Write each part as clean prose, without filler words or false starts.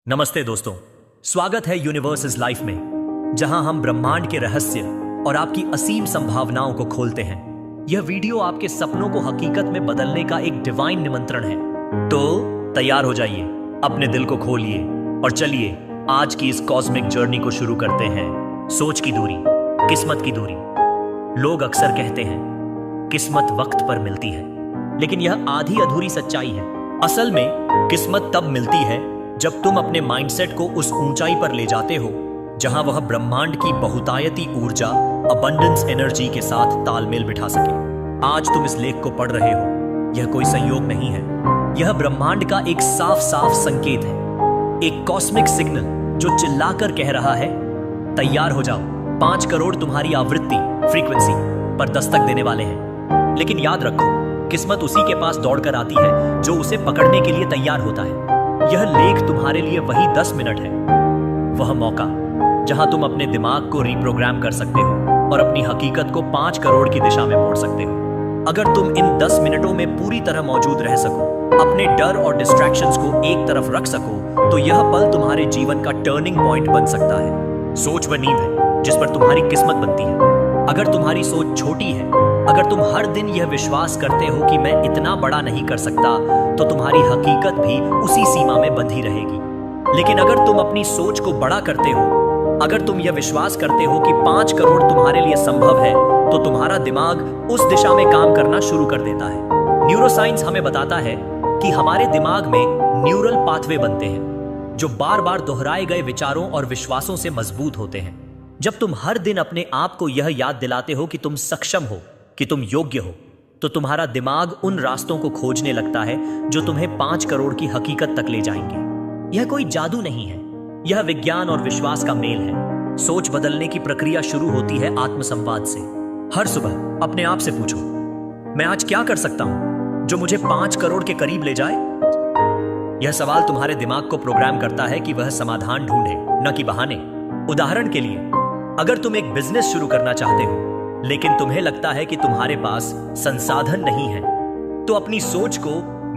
नमस्ते दोस्तों, स्वागत है यूनिवर्स इज लाइफ में, जहां हम ब्रह्मांड के रहस्य और आपकी असीम संभावनाओं को खोलते हैं। यह वीडियो आपके सपनों को हकीकत में बदलने का एक डिवाइन निमंत्रण है। तो तैयार हो जाइए, अपने दिल को खोलिए और चलिए आज की इस कॉस्मिक जर्नी को शुरू करते हैं। सोच की दूरी, किस्मत की दूरी। लोग अक्सर कहते हैं किस्मत वक्त पर मिलती है, लेकिन यह आधी अधूरी सच्चाई है। असल में किस्मत तब मिलती है जब तुम अपने माइंडसेट को उस ऊंचाई पर ले जाते हो जहां वह ब्रह्मांड की बहुतायती ऊर्जा, अबंडेंस एनर्जी के साथ तालमेल बिठा सके। आज तुम इस लेख को पढ़ रहे हो, यह कोई संयोग नहीं है। यह ब्रह्मांड का एक साफ साफ संकेत है, एक कॉस्मिक सिग्नल जो चिल्लाकर कह रहा है तैयार हो जाओ, 5 करोड़ तुम्हारी आवृत्ति फ्रीक्वेंसी पर दस्तक देने वाले हैं। लेकिन याद रखो, किस्मत उसी के पास दौड़कर आती है जो उसे पकड़ने के लिए तैयार होता है। यह लेख तुम्हारे लिए वही 10 मिनट है, वह मौका जहां तुम अपने दिमाग को रिप्रोग्राम कर सकते हो और अपनी हकीकत को 5 करोड़ की दिशा में मोड़ सकते हो। अगर तुम इन 10 मिनटों में पूरी तरह मौजूद रह सको, अपने डर और डिस्ट्रैक्शंस को एक तरफ रख सको, तो यह पल तुम्हारे जीवन का टर्निंग पॉइंट बन सकता है। सोच वह नींव है जिस पर तुम्हारी किस्मत बनती है। अगर तुम्हारी सोच छोटी है, अगर तुम हर दिन यह विश्वास करते हो कि मैं इतना बड़ा नहीं कर सकता, तो तुम्हारी हकीकत भी उसी सीमा में बंधी रहेगी। लेकिन अगर तुम अपनी सोच को बड़ा करते हो, अगर तुम यह विश्वास करते हो कि 5 करोड़ तुम्हारे लिए संभव है, तो तुम्हारा दिमाग उस दिशा में काम करना शुरू कर देता है। न्यूरोसाइंस हमें बताता है कि हमारे दिमाग में न्यूरल पाथवे बनते हैं जो बार बार दोहराए गए विचारों और विश्वासों से मजबूत होते हैं। जब तुम हर दिन अपने आप को यह याद दिलाते हो कि तुम सक्षम हो, कि तुम योग्य हो, तो तुम्हारा दिमाग उन रास्तों को खोजने लगता है जो तुम्हें 5 करोड़ की हकीकत तक ले जाएंगे। यह कोई जादू नहीं है, यह विज्ञान और विश्वास का मेल है। सोच बदलने की प्रक्रिया शुरू होती है आत्मसंवाद से। हर सुबह अपने आप से पूछो, मैं आज क्या कर सकता हूं जो मुझे 5 करोड़ के करीब ले जाए। यह सवाल तुम्हारे दिमाग को प्रोग्राम करता है कि वह समाधान ढूंढे, न कि बहाने। उदाहरण के लिए, अगर तुम एक बिजनेस शुरू करना चाहते हो लेकिन तुम्हें लगता है कि तुम्हारे पास संसाधन नहीं है, तो अपनी सोच को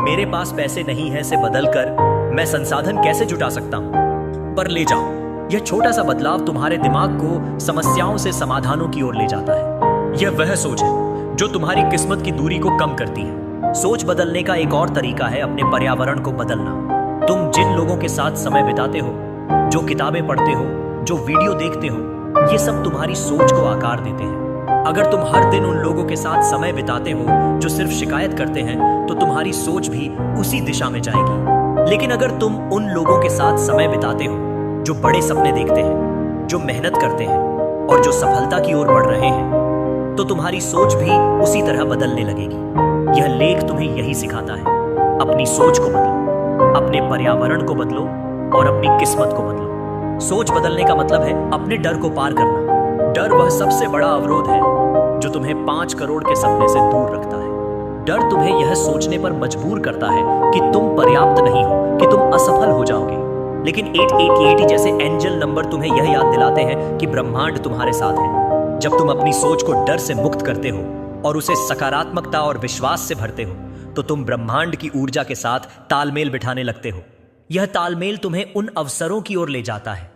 मेरे पास पैसे नहीं है से बदलकर मैं संसाधन कैसे जुटा सकता हूं पर ले जाओ। यह छोटा सा बदलाव तुम्हारे दिमाग को समस्याओं से समाधानों की ओर ले जाता है। यह वह सोच है जो तुम्हारी किस्मत की दूरी को कम करती है। सोच बदलने का एक और तरीका है अपने पर्यावरण को बदलना। तुम जिन लोगों के साथ समय बिताते हो, जो किताबें पढ़ते हो, जो वीडियो देखते हो, ये सब तुम्हारी सोच को आकार देते हैं। अगर तुम हर दिन उन लोगों के साथ समय बिताते हो जो सिर्फ शिकायत करते हैं, तो तुम्हारी सोच भी उसी दिशा में जाएगी। लेकिन अगर तुम उन लोगों के साथ समय बिताते हो जो बड़े सपने देखते हैं, जो मेहनत करते हैं और जो सफलता की ओर बढ़ रहे हैं, तो तुम्हारी सोच भी उसी तरह बदलने लगेगी। यह लेख तुम्हें यही सिखाता है, अपनी सोच को बदलो, अपने पर्यावरण को बदलो और अपनी किस्मत को बदलो। सोच बदलने का मतलब है अपने डर को पार करना। डर वह सबसे बड़ा अवरोध है जो तुम्हें 5 करोड़ के सपने से दूर रखता है। डर तुम्हें यह सोचने पर मजबूर करता है कि तुम पर्याप्त नहीं हो, कि तुम असफल हो जाओगे। लेकिन 8880 जैसे एंजल नंबर तुम्हें यह याद दिलाते हैं कि ब्रह्मांड तुम्हारे साथ है। जब तुम अपनी सोच को डर से मुक्त करते हो और उसे सकारात्मकता और विश्वास से भरते हो, तो तुम ब्रह्मांड की ऊर्जा के साथ तालमेल बिठाने लगते हो। यह तालमेल तुम्हें उन अवसरों की ओर ले जाता है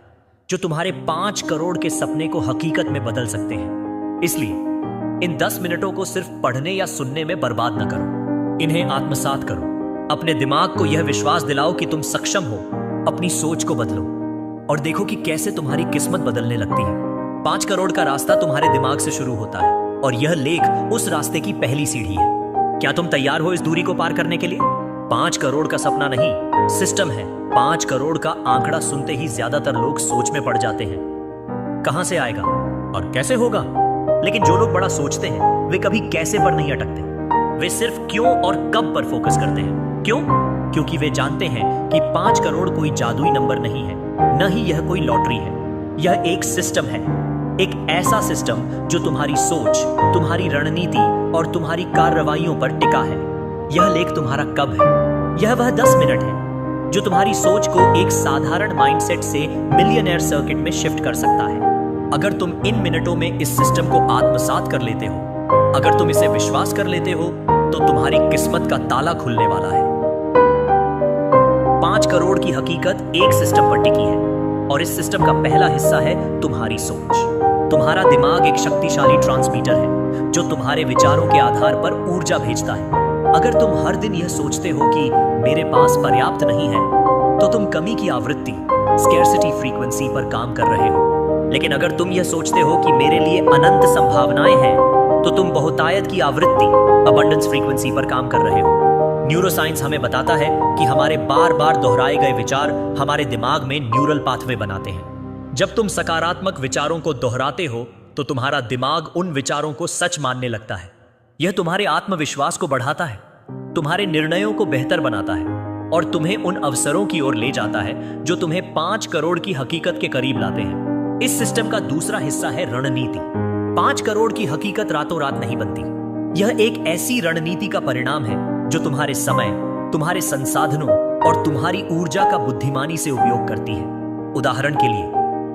जो तुम्हारे 5 करोड़ के सपने को हकीकत में बदल सकते हैं। इसलिए इन 10 मिनटों को सिर्फ पढ़ने या सुनने में बर्बाद न करो, इन्हें आत्मसात करो। अपने दिमाग को यह विश्वास दिलाओ कि तुम सक्षम हो। अपनी सोच को बदलो और देखो कि कैसे तुम्हारी किस्मत बदलने लगती है। 5 करोड़ का रास्ता तुम्हारे दिमाग से शुरू होता है और यह लेख उस रास्ते की पहली सीढ़ी है। क्या तुम तैयार हो इस दूरी को पार करने के लिए? 5 करोड़ का सपना नहीं, सिस्टम है। 5 करोड़ का आंकड़ा सुनते ही ज्यादातर लोग सोच में पड़ जाते हैं, कहां से आएगा और कैसे होगा। लेकिन जो लोग बड़ा सोचते हैं वे कभी कैसे पर नहीं अटकते, वे सिर्फ क्यों और कब पर फोकस करते हैं। क्यों? क्योंकि वे जानते हैं कि 5 करोड़ कोई जादुई नंबर नहीं है, न ही यह कोई लॉटरी है। यह एक सिस्टम है, एक ऐसा सिस्टम जो तुम्हारी सोच, तुम्हारी रणनीति और तुम्हारी कार्रवाइयों पर टिका है। यह लेख तुम्हारा कब है। यह वह 10 मिनट है जो तुम्हारी सोच को एक साधारण माइंडसेट से मिलियनेयर सर्किट में शिफ्ट कर सकता है। अगर तुम इन मिनटों में इस सिस्टम को आत्मसात कर लेते हो, अगर तुम इसे विश्वास कर लेते हो, तो तुम्हारी किस्मत का ताला खुलने वाला है। 5 करोड़ की हकीकत एक सिस्टम पर टिकी है और इस सिस्टम का पहला हिस्सा है तुम्हारी सोच। तुम्हारा दिमाग एक शक्तिशाली ट्रांसमीटर है जो तुम्हारे विचारों के आधार पर ऊर्जा भेजता है। अगर तुम हर दिन यह सोचते हो कि मेरे पास पर्याप्त नहीं है, तो तुम कमी की आवृत्ति स्कैर्सिटी फ्रीक्वेंसी पर काम कर रहे हो। लेकिन अगर तुम यह सोचते हो कि मेरे लिए अनंत संभावनाएं हैं, तो तुम बहुतायत की आवृत्ति अबंडेंस फ्रीक्वेंसी पर काम कर रहे हो। न्यूरोसाइंस हमें बताता है कि हमारे बार बार दोहराए गए विचार हमारे दिमाग में न्यूरल पाथवे बनाते हैं। जब तुम सकारात्मक विचारों को दोहराते हो, तो तुम्हारा दिमाग उन विचारों को सच मानने लगता है। यह तुम्हारे आत्मविश्वास को बढ़ाता है, तुम्हारे निर्णयों को बेहतर बनाता है और तुम्हें उन अवसरों की ओर ले जाता है जो तुम्हें 5 करोड़ की हकीकत के करीब लाते हैं। इस सिस्टम का दूसरा हिस्सा है रणनीति। 5 करोड़ की हकीकत रातों रात नहीं बनती। यह एक ऐसी रणनीति का परिणाम है जो तुम्हारे समय, तुम्हारे संसाधनों और तुम्हारी ऊर्जा का बुद्धिमानी से उपयोग करती है। उदाहरण के लिए,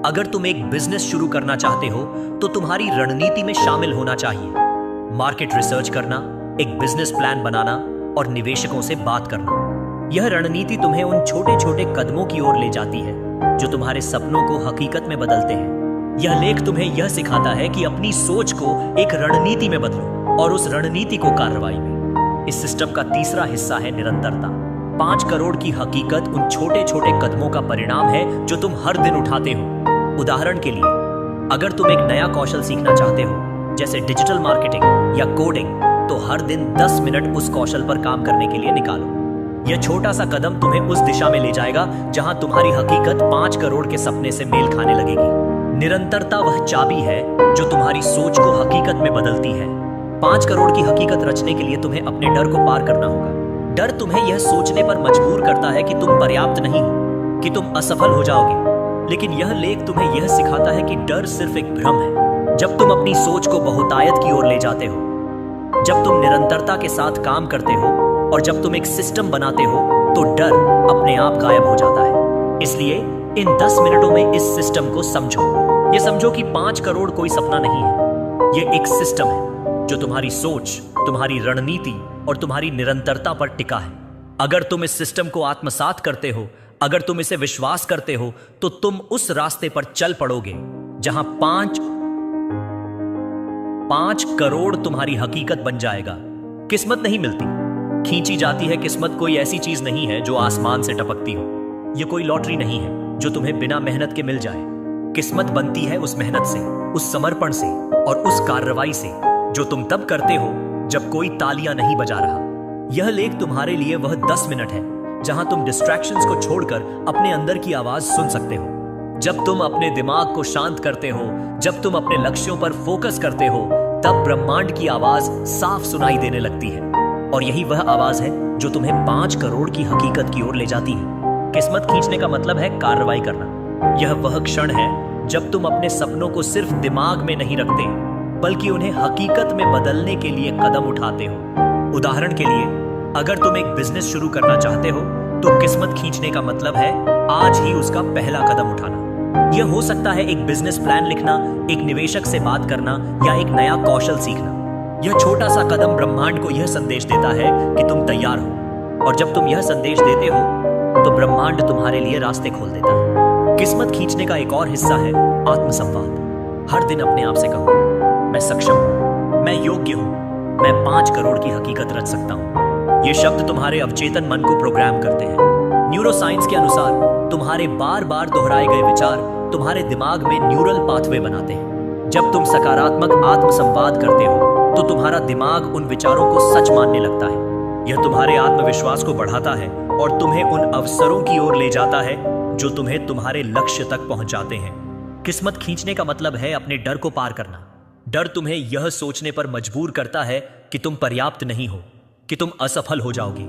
अगर तुम एक बिजनेस शुरू करना चाहते हो, तो तुम्हारी रणनीति में शामिल होना चाहिए मार्केट रिसर्च करना, एक बिजनेस प्लान बनाना और निवेशकों से बात करना। यह रणनीति तुम्हें उन छोटे छोटे कदमों की ओर ले जाती है जो तुम्हारे सपनों को हकीकत में बदलते हैं। यह लेख तुम्हें यह सिखाता है कि अपनी सोच को एक रणनीति में बदलो और उस रणनीति को कार्रवाई में। इस सिस्टम का तीसरा हिस्सा है निरंतरता। 5 करोड़ की हकीकत उन छोटे छोटे कदमों का परिणाम है जो तुम हर दिन उठाते हो। उदाहरण के लिए, अगर तुम एक नया कौशल सीखना चाहते हो, जैसे डिजिटल मार्केटिंग या कोडिंग, तो हर दिन 10 मिनट उस कौशल पर काम करने के लिए निकालो। यह छोटा सा कदम तुम्हें उस दिशा में ले जाएगा जहां तुम्हारी हकीकत 5 करोड़ के सपने से मेल खाने लगेगी। निरंतरता वह चाबी है जो तुम्हारी सोच को हकीकत में बदलती है। 5 करोड़ की हकीकत रचने के लिए तुम्हें अपने डर को पार करना होगा। डर तुम्हें यह सोचने पर मजबूर करता है कि तुम पर्याप्त नहीं हो, कि तुम असफल हो जाओगे। लेकिन यह लेख तुम्हें यह सिखाता है कि डर सिर्फ एक भ्रम है। जब तुम अपनी सोच को बहुतायत की ओर ले जाते हो, जब तुम निरंतरता के साथ काम करते हो और जब तुम एक सिस्टम बनाते हो, तो डर अपने आप गायब हो जाता है। इसलिए इन 10 मिनटों में इस सिस्टम को समझो। ये समझो कि 5 करोड़ कोई सपना नहीं है, ये एक सिस्टम है जो तुम्हारी सोच, तुम्हारी रणनीति और तुम्हारी निरंतरता पर टिका है। अगर तुम इस सिस्टम को आत्मसात करते हो, अगर तुम इसे विश्वास करते हो, तो तुम उस रास्ते पर चल पड़ोगे जहां 5 करोड़ तुम्हारी हकीकत बन जाएगा। किस्मत नहीं मिलती, खींची जाती है। किस्मत कोई ऐसी चीज नहीं है जो आसमान से टपकती हो। यह कोई लॉटरी नहीं है जो तुम्हें बिना मेहनत के मिल जाए। किस्मत बनती है उस मेहनत से, उस समर्पण से और उस कार्रवाई से जो तुम तब करते हो जब कोई तालियां नहीं बजा रहा। यह लेख तुम्हारे लिए वह 10 मिनट है जहां तुम डिस्ट्रैक्शंस को छोड़कर अपने अंदर की आवाज सुन सकते हो। जब तुम अपने दिमाग को शांत करते हो, जब तुम अपने लक्ष्यों पर फोकस करते हो, तब ब्रह्मांड की आवाज साफ सुनाई देने लगती है। और यही वह आवाज है जो तुम्हें 5 करोड़ की हकीकत की ओर ले जाती है। किस्मत खींचने का मतलब है कार्रवाई करना। यह वह क्षण है जब तुम अपने सपनों को सिर्फ दिमाग में नहीं रखते, बल्कि उन्हें हकीकत में बदलने के लिए कदम उठाते हो। उदाहरण के लिए, अगर तुम एक बिजनेस शुरू करना चाहते हो, तो किस्मत खींचने का मतलब है आज ही उसका पहला कदम उठाना। यह हो सकता है एक बिजनेस प्लान लिखना, एक निवेशक से बात करना या एक नया कौशल सीखना। यह छोटा सा कदम ब्रह्मांड को यह संदेश देता है कि तुम तैयार हो, और जब तुम यह संदेश देते हो, तो ब्रह्मांड तुम्हारे लिए रास्ते खोल देता है। किस्मत खींचने का एक और हिस्सा है आत्मसंवाद। हर दिन अपने आप से कहो, मैं सक्षम हूं, मैं योग्य हूं, मैं 5 करोड़ की हकीकत रच सकता हूं। ये शब्द तुम्हारे अवचेतन मन को प्रोग्राम करते हैं। न्यूरोसाइंस के अनुसार तुम्हारे बार बार दोहराए गए विचार तुम्हारे दिमाग में न्यूरल पाथवे बनाते हैं। जब तुम सकारात्मक आत्मसंवाद करते हो, तो तुम्हारा दिमाग उन विचारों को सच मानने लगता है। यह तुम्हारे आत्मविश्वास को बढ़ाता है और तुम्हें उन अवसरों की ओर ले जाता है जो तुम्हें तुम्हारे लक्ष्य तक पहुंचाते हैं। किस्मत खींचने का मतलब है अपने डर को पार करना। डर तुम्हें यह सोचने पर मजबूर करता है कि तुम पर्याप्त नहीं हो, कि तुम असफल हो जाओगे।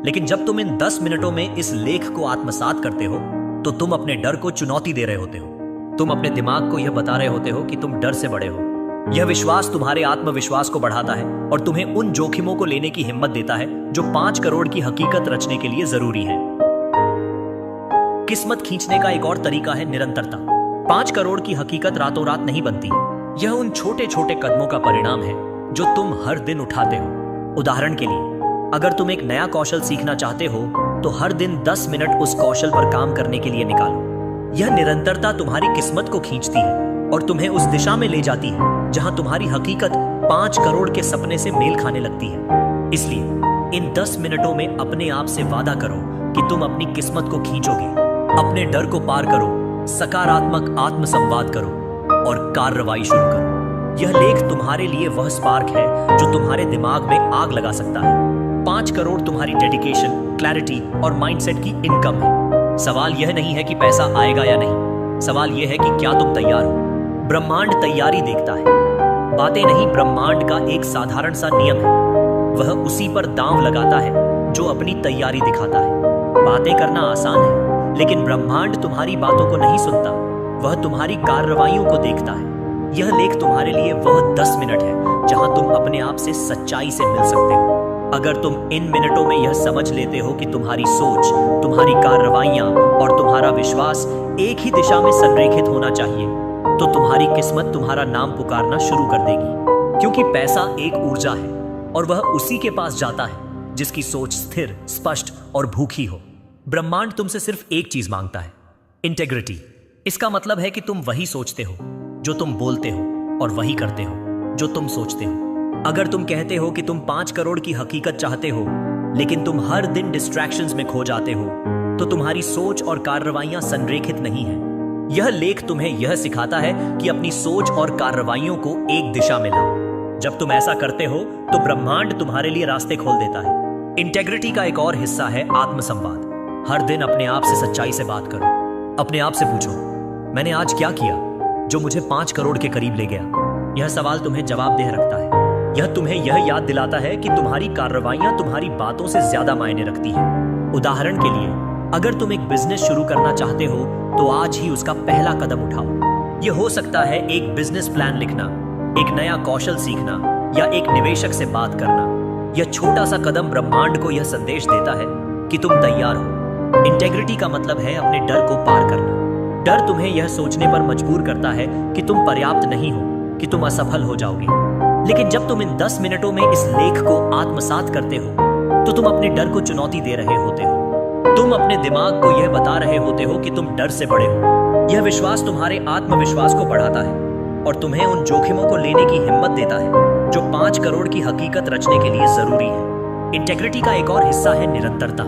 लेकिन जब तुम इन 10 मिनटों में इस लेख को आत्मसात करते हो, तो तुम अपने डर को चुनौती दे रहे होते हो। तुम अपने दिमाग को यह बता रहे होते हो कि तुम डर से बड़े हो। यह विश्वास तुम्हारे आत्मविश्वास को बढ़ाता है और तुम्हें उन जोखिमों को लेने की हिम्मत देता है जो 5 करोड़ की हकीकत रचने के लिए जरूरी है। किस्मत खींचने का एक और तरीका है निरंतरता। 5 करोड़ की हकीकत रातों रात नहीं बनती। यह उन छोटे छोटे कदमों का परिणाम है जो तुम हर दिन उठाते हो। उदाहरण के लिए, अगर तुम एक नया कौशल सीखना चाहते हो, तो हर दिन 10 मिनट उस कौशल पर काम करने के लिए निकालो। यह निरंतरता तुम्हारी किस्मत को खींचती है और तुम्हें उस दिशा में ले जाती है जहां तुम्हारी हकीकत 5 करोड़ के सपने से मेल खाने लगती है। इसलिए इन 10 मिनटों में अपने आप से वादा करो कि तुम अपनी किस्मत को खींचोगे, अपने डर को पार करो, सकारात्मक आत्मसंवाद करो और कार्रवाई शुरू करो। यह लेख तुम्हारे लिए वह स्पार्क है जो तुम्हारे दिमाग में आग लगा सकता है। 5 करोड़ तुम्हारी डेडिकेशन, क्लैरिटी और माइंडसेट की इनकम है। सवाल यह नहीं है कि पैसा आएगा या नहीं, सवाल यह है कि क्या तुम तैयार हो। ब्रह्मांड तैयारी देखता है, बातें नहीं। ब्रह्मांड का एक साधारण सा नियम है, वह उसी पर दांव लगाता है जो अपनी तैयारी दिखाता है। बातें करना आसान है, लेकिन ब्रह्मांड तुम्हारी बातों को नहीं सुनता, वह तुम्हारी कार्रवाइयों को देखता है। यह लेख तुम्हारे लिए वह 10 मिनट है जहां तुम अपने आप से सच्चाई से मिल सकते हो। अगर तुम इन मिनटों में यह समझ लेते हो कि तुम्हारी सोच, तुम्हारी कार्रवाइयां और तुम्हारा विश्वास एक ही दिशा में संरेखित होना चाहिए, तो तुम्हारी किस्मत तुम्हारा नाम पुकारना शुरू कर देगी। क्योंकि पैसा एक ऊर्जा है और वह उसी के पास जाता है जिसकी सोच स्थिर, स्पष्ट और भूखी हो। ब्रह्मांड तुमसे सिर्फ एक चीज मांगता है, इंटेग्रिटी। इसका मतलब है कि तुम वही सोचते हो जो तुम बोलते हो और वही करते हो जो तुम सोचते हो। अगर तुम कहते हो कि तुम 5 करोड़ की हकीकत चाहते हो, लेकिन तुम हर दिन डिस्ट्रैक्शंस में खो जाते हो, तो तुम्हारी सोच और कार्रवाइयां संरेखित नहीं है। यह लेख तुम्हें यह सिखाता है कि अपनी सोच और कार्रवाइयों को एक दिशा में लाओ। जब तुम ऐसा करते हो तो ब्रह्मांड तुम्हारे लिए रास्ते खोल देता है। इंटेग्रिटी का एक और हिस्सा है आत्मसंवाद। हर दिन अपने आप से सच्चाई से बात करो। अपने आप से पूछो, मैंने आज क्या किया जो मुझे 5 करोड़ के करीब ले गया। यह सवाल तुम्हें जवाबदेह रखता है। यह तुम्हें यह याद दिलाता है कि तुम्हारी कार्रवाइयां तुम्हारी बातों से ज्यादा मायने रखती हैं। उदाहरण के लिए, अगर तुम एक बिजनेस शुरू करना चाहते हो तो आज ही उसका पहला कदम उठाओ। यह हो सकता है एक बिजनेस प्लान लिखना, एक नया कौशल सीखना या एक निवेशक से बात करना। यह छोटा सा कदम ब्रह्मांड को यह संदेश देता है कि तुम तैयार हो। इंटेग्रिटी का मतलब है अपने डर को पार करना। डर तुम्हें यह सोचने पर मजबूर करता है कि तुम पर्याप्त नहीं हो, कि तुम असफल हो जाओगे। लेकिन जब तुम इन 10 मिनटों में इस लेख को आत्मसात करते हो तो तुम अपने डर को चुनौती दे रहे होते हो। तुम अपने दिमाग को यह बता रहे होते हो कि तुम डर से बड़े हो। यह विश्वास तुम्हारे आत्मविश्वास को बढ़ाता है और तुम्हें उन जोखिमों को लेने की हिम्मत देता है जो 5 करोड़ की हकीकत रचने के लिए जरूरी है। इंटेग्रिटी का एक और हिस्सा है निरंतरता।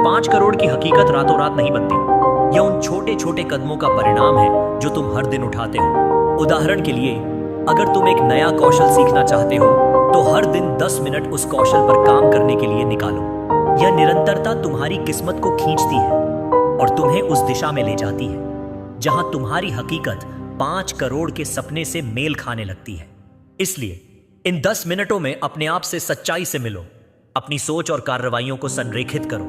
5 करोड़ की हकीकत रातों रात नहीं बनती। यह उन छोटे छोटे कदमों का परिणाम है जो तुम हर दिन उठाते हो। उदाहरण के लिए, अगर तुम एक नया कौशल सीखना चाहते हो तो हर दिन 10 मिनट उस कौशल पर काम करने के लिए निकालो। यह निरंतरता तुम्हारी किस्मत को खींचती है और तुम्हें उस दिशा में ले जाती है जहां तुम्हारी हकीकत 5 करोड़ के सपने से मेल खाने लगती है। इसलिए इन 10 मिनटों में अपने आप से सच्चाई से मिलो, अपनी सोच और कार्रवाइयों को संरेखित करो,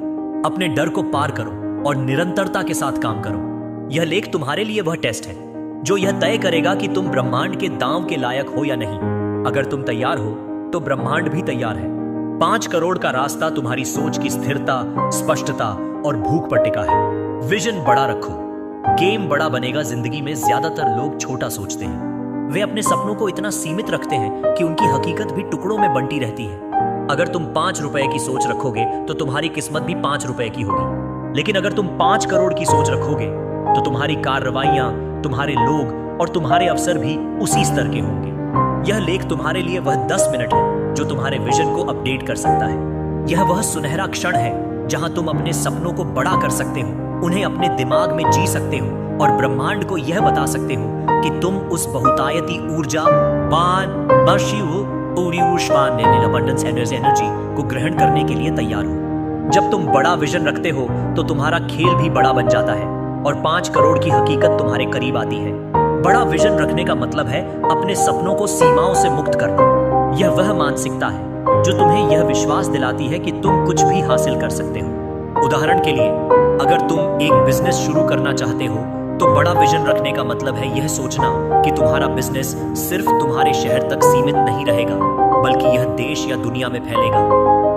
अपने डर को पार करो और निरंतरता के साथ काम करो। यह लेख तुम्हारे लिए वह टेस्ट है जो यह तय करेगा कि तुम ब्रह्मांड के दांव के लायक हो या नहीं। अगर तुम तैयार हो तो ब्रह्मांड भी तैयार है। 5 करोड़ का रास्ता तुम्हारी सोच की स्थिरता, स्पष्टता और भूख पर टिका है। विजन बड़ा रखो, गेम बड़ा बनेगा। जिंदगी में ज्यादातर लोग छोटा सोचते हैं। वे अपने सपनों को इतना सीमित रखते हैं कि उनकी हकीकत भी टुकड़ों में बंटी रहती है। अगर तुम 5 रुपए की सोच रखोगे तो तुम्हारी किस्मत भी 5 रुपए की होगी। लेकिन अगर तुम 5 करोड़ की सोच रखोगे तो तुम्हारी कार्रवाइयां, तुम्हारे लोग और तुम्हारे अवसर भी उसी स्तर के होंगे। यह लेख तुम्हारे लिए वह 10 मिनट है जो तुम्हारे विजन को अपडेट कर सकता है। यह वह सुनहरा क्षण है जहां तुम अपने सपनों को बड़ा कर सकते हो, उन्हें अपने दिमाग में जी सकते हो और ब्रह्मांड को यह बता सकते हो कि तुम उस बहुतायती ऊर्जा एनर्जी को ग्रहण करने के लिए तैयार हो। जब तुम बड़ा विजन रखते हो तो तुम्हारा खेल भी बड़ा बन जाता है और 5 करोड़ की हकीकत तुम्हारे करीब आती है। बड़ा विजन रखने का मतलब है अपने सपनों को सीमाओं से मुक्त करना। यह वह मानसिकता है जो तुम्हें यह विश्वास दिलाती है कि तुम कुछ भी हासिल कर सकते हो। उदाहरण के लिए, अगर तुम एक बिजनेस शुरू करना चाहते हो तो बड़ा विजन रखने का मतलब है यह सोचना कि तुम्हारा बिजनेस सिर्फ तुम्हारे शहर तक सीमित नहीं रहेगा, बल्कि यह देश या दुनिया में फैलेगा।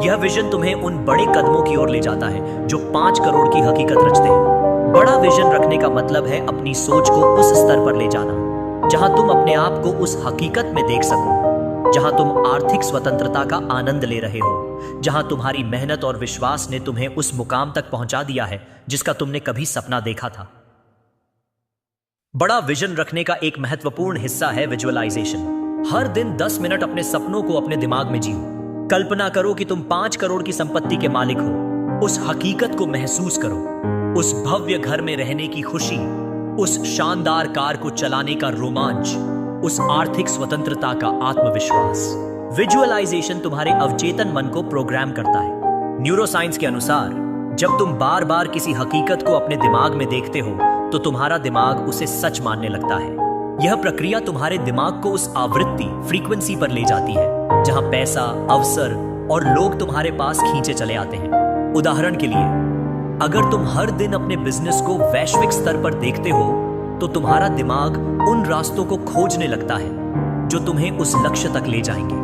यह विजन तुम्हें उन बड़े कदमों की ओर ले जाता है जो 5 करोड़ की हकीकत रचते हैं। बड़ा विजन रखने का मतलब है अपनी सोच को उस स्तर पर ले जाना जहां तुम अपने आप को उस हकीकत में देख सको, जहां तुम आर्थिक स्वतंत्रता का आनंद ले रहे हो, जहां तुम्हारी मेहनत और विश्वास ने तुम्हें उस मुकाम तक पहुंचा दिया है जिसका तुमने कभी सपना देखा था। बड़ा विजन रखने का एक महत्वपूर्ण हिस्सा है विजुअलाइजेशन। हर दिन 10 मिनट अपने सपनों को अपने दिमाग में जियो। कल्पना करो कि तुम 5 करोड़ की संपत्ति के मालिक हो। उस हकीकत को महसूस करो, उस भव्य घर में रहने की खुशी, उस शानदार कार को चलाने का रोमांच, उस आर्थिक स्वतंत्रता का आत्मविश्वास। विजुअलाइजेशन तुम्हारे अवचेतन मन को प्रोग्राम करता है। न्यूरोसाइंस के अनुसार जब तुम बार बार किसी हकीकत को अपने दिमाग में देखते हो तो तुम्हारा दिमाग उसे सच मानने लगता है। यह प्रक्रिया तुम्हारे दिमाग को उस आवृत्ति फ्रीक्वेंसी पर ले जाती है जहां पैसा, अवसर और लोग तुम्हारे पास खींचे चले आते हैं। उदाहरण के लिए, अगर तुम हर दिन अपने बिजनेस को वैश्विक स्तर पर देखते हो तो तुम्हारा दिमाग उन रास्तों को खोजने लगता है जो तुम्हें उस लक्ष्य तक ले जाएंगे।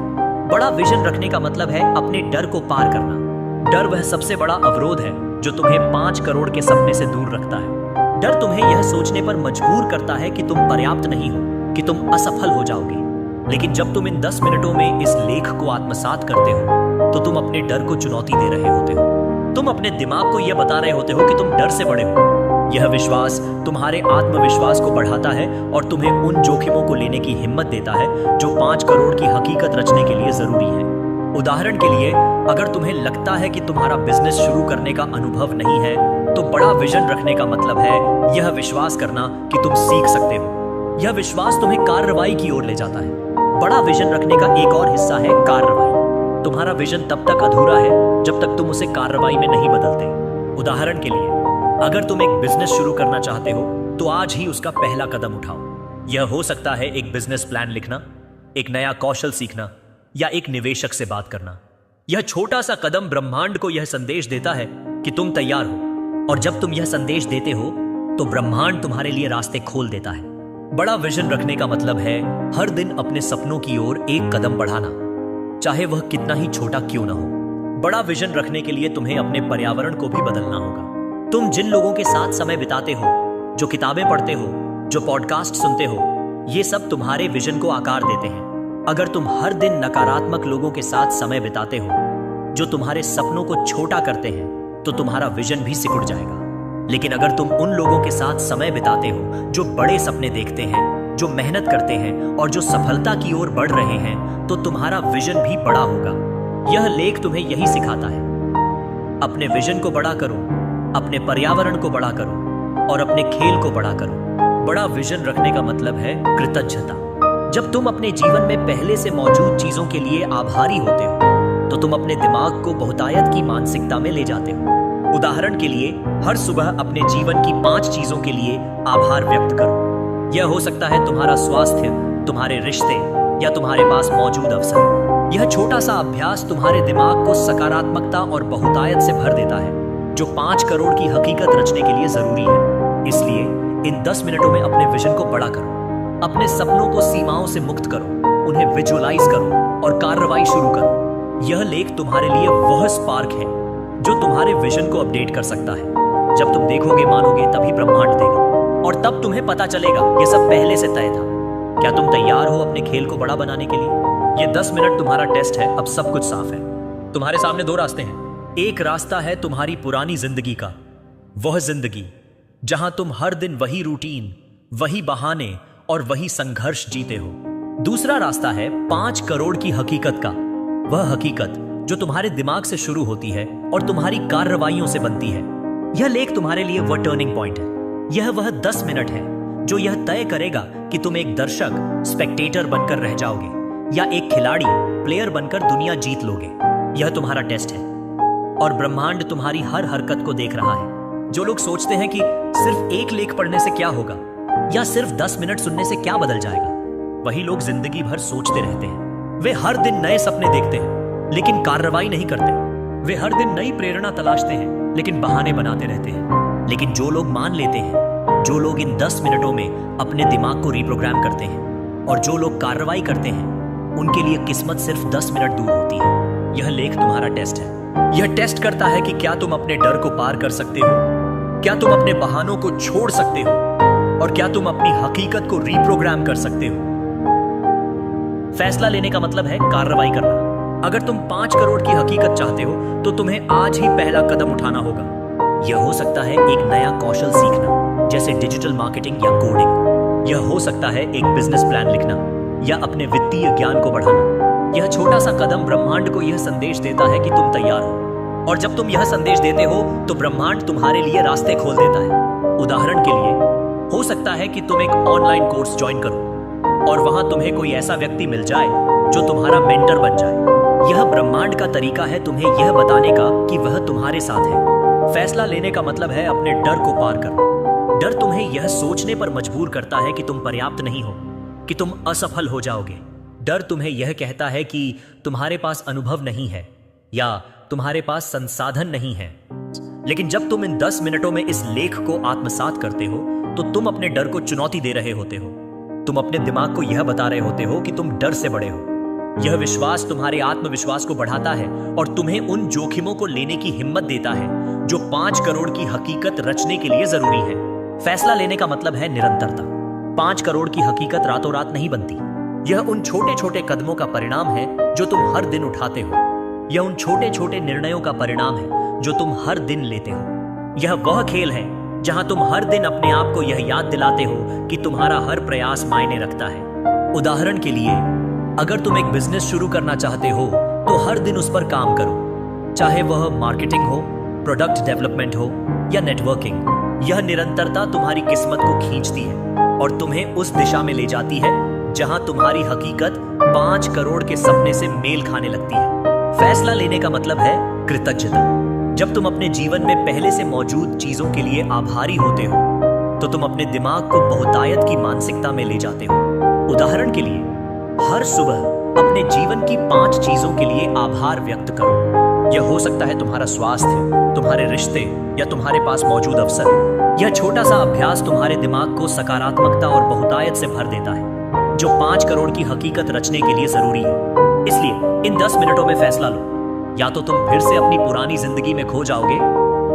बड़ा विजन रखने का मतलब है अपने डर को पार करना। डर वह सबसे बड़ा अवरोध है जो तुम्हें 5 करोड़ के सपने से दूर रखता है। डर तुम्हें यह सोचने पर मजबूर करता है कि तुम पर्याप्त नहीं हो, कि तुम असफल हो जाओगे। लेकिन जब तुम इन 10 मिनटों में इस लेख को आत्मसात करते हो तो तुम अपने डर को चुनौती दे रहे होते हो। तुम अपने दिमाग को यह बता रहे होते हो कि तुम डर से बड़े हो। यह विश्वास तुम्हारे आत्मविश्वास को बढ़ाता है और तुम्हें उन जोखिमों को लेने की हिम्मत देता है जो 5 करोड़ की हकीकत रचने के लिए जरूरी है। उदाहरण के लिए, अगर तुम्हें लगता है कि तुम्हारा बिजनेस शुरू करने का अनुभव नहीं है तो बड़ा विजन रखने का मतलब है यह विश्वास करना कि तुम सीख सकते हो। यह विश्वास तुम्हें कार्रवाई की ओर ले जाता है। बड़ा विजन रखने का एक और हिस्सा है कार्रवाई। तुम्हारा विजन तब तक अधूरा है जब तक तुम उसे कार्रवाई में नहीं बदलते। उदाहरण के लिए, अगर तुम एक बिजनेस शुरू करना चाहते हो तो आज ही उसका पहला कदम उठाओ। यह हो सकता है एक बिजनेस प्लान लिखना, एक नया कौशल सीखना या एक निवेशक से बात करना। यह छोटा सा कदम ब्रह्मांड को यह संदेश देता है कि तुम तैयार हो, और जब तुम यह संदेश देते हो तो ब्रह्मांड तुम्हारे लिए रास्ते खोल देता है। बड़ा विजन रखने का मतलब है हर दिन अपने सपनों की ओर एक कदम बढ़ाना, चाहे वह कितना ही छोटा क्यों ना हो। बड़ा विजन रखने के लिए तुम्हें अपने पर्यावरण को भी बदलना होगा। तुम जिन लोगों के साथ समय बिताते हो, जो किताबें पढ़ते हो, जो पॉडकास्ट सुनते हो, ये सब तुम्हारे विजन को आकार देते हैं। अगर तुम हर दिन नकारात्मक लोगों के साथ समय बिताते हो जो तुम्हारे सपनों को छोटा करते हैं तो तुम्हारा विजन भी सिकुड़ जाएगा। लेकिन अगर तुम उन लोगों के साथ समय बिताते हो जो बड़े सपने देखते हैं, जो मेहनत करते हैं और जो सफलता की ओर बढ़ रहे हैं, तो तुम्हारा विजन भी बड़ा होगा। यह लेख तुम्हें यही सिखाता है। अपने विजन को बड़ा करो, अपने पर्यावरण को बड़ा करो और अपने खेल को बड़ा करो। बड़ा विजन रखने का मतलब है कृतज्ञता। जब तुम अपने जीवन में पहले से मौजूद चीजों के लिए आभारी होते हो तो तुम अपने दिमाग को बहुतायत की मानसिकता में ले जाते हो। उदाहरण के लिए, हर सुबह अपने जीवन की 5 चीजों के लिए आभार व्यक्त करो। यह हो सकता है तुम्हारा स्वास्थ्य, तुम्हारे रिश्ते या तुम्हारे पास मौजूद अवसर। यह छोटा सा अभ्यास तुम्हारे दिमाग को सकारात्मकता और बहुतायत से भर देता है जो 5 करोड़ की हकीकत रचने के लिए जरूरी है। इसलिए इन 10 मिनटों में अपने विजन को बड़ा करो, अपने सपनों को सीमाओं से मुक्त करो, उन्हें विजुअलाइज करो और कार्रवाई शुरू करो। यह लेख तुम्हारे लिए वह स्पार्क है जो तुम्हारे विजन को अपडेट कर सकता है। जब तुम देखोगे, मानोगे, तभी ब्रह्मांड देगा, और तब तुम्हें पता चलेगा यह सब पहले से तय था। क्या तुम तैयार हो अपने खेल को बड़ा बनाने के लिए? यह 10 मिनट तुम्हारा टेस्ट है। अब सब कुछ साफ है। तुम्हारे सामने 2 रास्ते हैं। एक रास्ता है तुम्हारी पुरानी जिंदगी का, वह जिंदगी जहां तुम हर दिन वही रूटीन, वही बहाने और वही संघर्ष जीते हो। दूसरा रास्ता है 5 करोड़ की हकीकत का, वह हकीकत जो तुम्हारे दिमाग से शुरू होती है और तुम्हारी कार्रवाइयों से बनती है। यह लेख तुम्हारे लिए वह टर्निंग पॉइंट है। यह वह 10 मिनट है जो यह तय करेगा कि तुम एक दर्शक, स्पेक्टेटर बनकर रह जाओगे या एक खिलाड़ी, प्लेयर बनकर दुनिया जीत लोगे। यह तुम्हारा टेस्ट है और ब्रह्मांड तुम्हारी हर हरकत को देख रहा है। जो लोग सोचते हैं कि सिर्फ एक लेख पढ़ने से क्या होगा या सिर्फ 10 मिनट सुनने से क्या बदल जाएगा, वही लोग जिंदगी भर सोचते रहते हैं। वे हर दिन नए सपने देखते हैं लेकिन कार्रवाई नहीं करते। वे हर दिन नई प्रेरणा तलाशते हैं लेकिन बहाने बनाते रहते हैं। लेकिन जो लोग मान लेते हैं, जो लोग इन 10 मिनटों में अपने दिमाग को रिप्रोग्राम करते हैं और जो लोग कार्रवाई करते हैं, उनके लिए किस्मत सिर्फ 10 मिनट दूर होती है। यह लेख तुम्हारा टेस्ट है। यह टेस्ट करता है कि क्या तुम अपने डर को पार कर सकते हो, क्या तुम अपने बहानों को छोड़ सकते हो और क्या तुम अपनी हकीकत को रिप्रोग्राम कर सकते हो। फैसला लेने का मतलब है कार्रवाई करना। अगर तुम 5 करोड़ की हकीकत चाहते हो तो तुम्हें आज ही पहला कदम उठाना होगा। यह हो सकता है एक नया कौशल सीखना, जैसे डिजिटल मार्केटिंग या कोडिंग। यह हो सकता है एक बिजनेस प्लान लिखना या अपने वित्तीय ज्ञान को बढ़ाना। यह छोटा सा कदम ब्रह्मांड को यह संदेश देता है कि तुम तैयार हो, और जब तुम यह संदेश देते हो तो ब्रह्मांड तुम्हारे लिए रास्ते खोल देता है। उदाहरण के लिए, हो सकता है कि तुम एक ऑनलाइन कोर्स ज्वाइन करो और वहां तुम्हें कोई ऐसा व्यक्ति मिल जाए जो तुम्हारा मेंटर बन जाए। यह ब्रह्मांड का तरीका है तुम्हें यह बताने का कि वह तुम्हारे साथ है। फैसला लेने का मतलब है अपने डर को पार करना। डर तुम्हें यह सोचने पर मजबूर करता है कि तुम पर्याप्त नहीं हो, कि तुम असफल हो जाओगे। डर तुम्हें यह कहता है कि तुम्हारे पास अनुभव नहीं है या तुम्हारे पास संसाधन नहीं है। लेकिन जब तुम इन 10 मिनटों में इस लेख को आत्मसात करते हो तो तुम अपने डर को चुनौती दे रहे होते हो। तुम अपने दिमाग को यह बता रहे होते हो कि तुम डर से बड़े हो। यह विश्वास तुम्हारे आत्मविश्वास को बढ़ाता है और तुम्हें उन जोखिमों को लेने की हिम्मत देता है जो 5 करोड़ की हकीकत रचने के लिए जरूरी है। फैसला लेने का मतलब है निरंतरता। 5 करोड़ की हकीकत रातों रात नहीं बनती। यह उन छोटे छोटे कदमों का परिणाम है जो तुम हर दिन उठाते हो। यह उन छोटे छोटे निर्णयों का परिणाम है जो तुम हर दिन लेते हो। यह वह खेल है जहां तुम हर दिन अपने आप को यह याद दिलाते हो कि तुम्हारा हर प्रयास मायने रखता है। उदाहरण के लिए, अगर तुम एक बिजनेस शुरू करना चाहते हो तो हर दिन उस पर काम करो, चाहे वह मार्केटिंग हो, प्रोडक्ट डेवलपमेंट हो या नेटवर्किंग। यह निरंतरता तुम्हारी किस्मत को खींचती है और तुम्हें उस दिशा में ले जाती है जहां तुम्हारी हकीकत 5 करोड़ के सपने से मेल खाने लगती है। फैसला लेने का मतलब है कृतज्ञता। जब तुम अपने जीवन में पहले से मौजूद चीजों के लिए आभारी होते हो तो तुम अपने दिमाग को बहुतायत की मानसिकता में ले जाते हो। उदाहरण के लिए, हर सुबह अपने जीवन की 5 चीजों के लिए आभार व्यक्त करो। यह हो सकता है तुम्हारा स्वास्थ्य, तुम्हारे रिश्ते या तुम्हारे पास मौजूद अवसर। यह छोटा सा अभ्यास तुम्हारे दिमाग को सकारात्मकता और बहुतायत से भर देता है, जो 5 करोड़ की हकीकत रचने के लिए जरूरी है। इसलिए इन 10 मिनटों में फैसला लो। या तो तुम फिर से अपनी पुरानी जिंदगी में खो जाओगे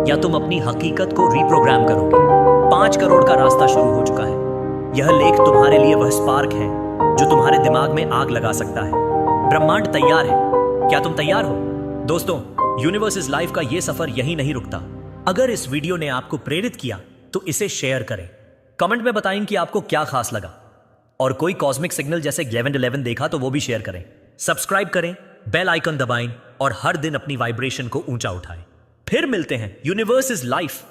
या तुम अपनी हकीकत को रीप्रोग्राम करोगे। 5 करोड़ का रास्ता शुरू हो चुका है। यह लेख तुम्हारे लिए वह स्पार्क है जो तुम्हारे दिमाग में आग लगा सकता है। ब्रह्मांड तैयार है। क्या तुम तैयार हो? दोस्तों, यूनिवर्स इज लाइफ का यह सफर यहीं नहीं रुकता। अगर इस वीडियो ने आपको प्रेरित किया तो इसे शेयर करें। कमेंट में बताएं कि आपको क्या खास लगा, और कोई कॉस्मिक सिग्नल जैसे 1111 देखा तो वो भी शेयर करें। सब्सक्राइब करें, बेल आइकन दबाएं और हर दिन अपनी वाइब्रेशन को ऊंचा उठाएं। फिर मिलते हैं। Universe is life.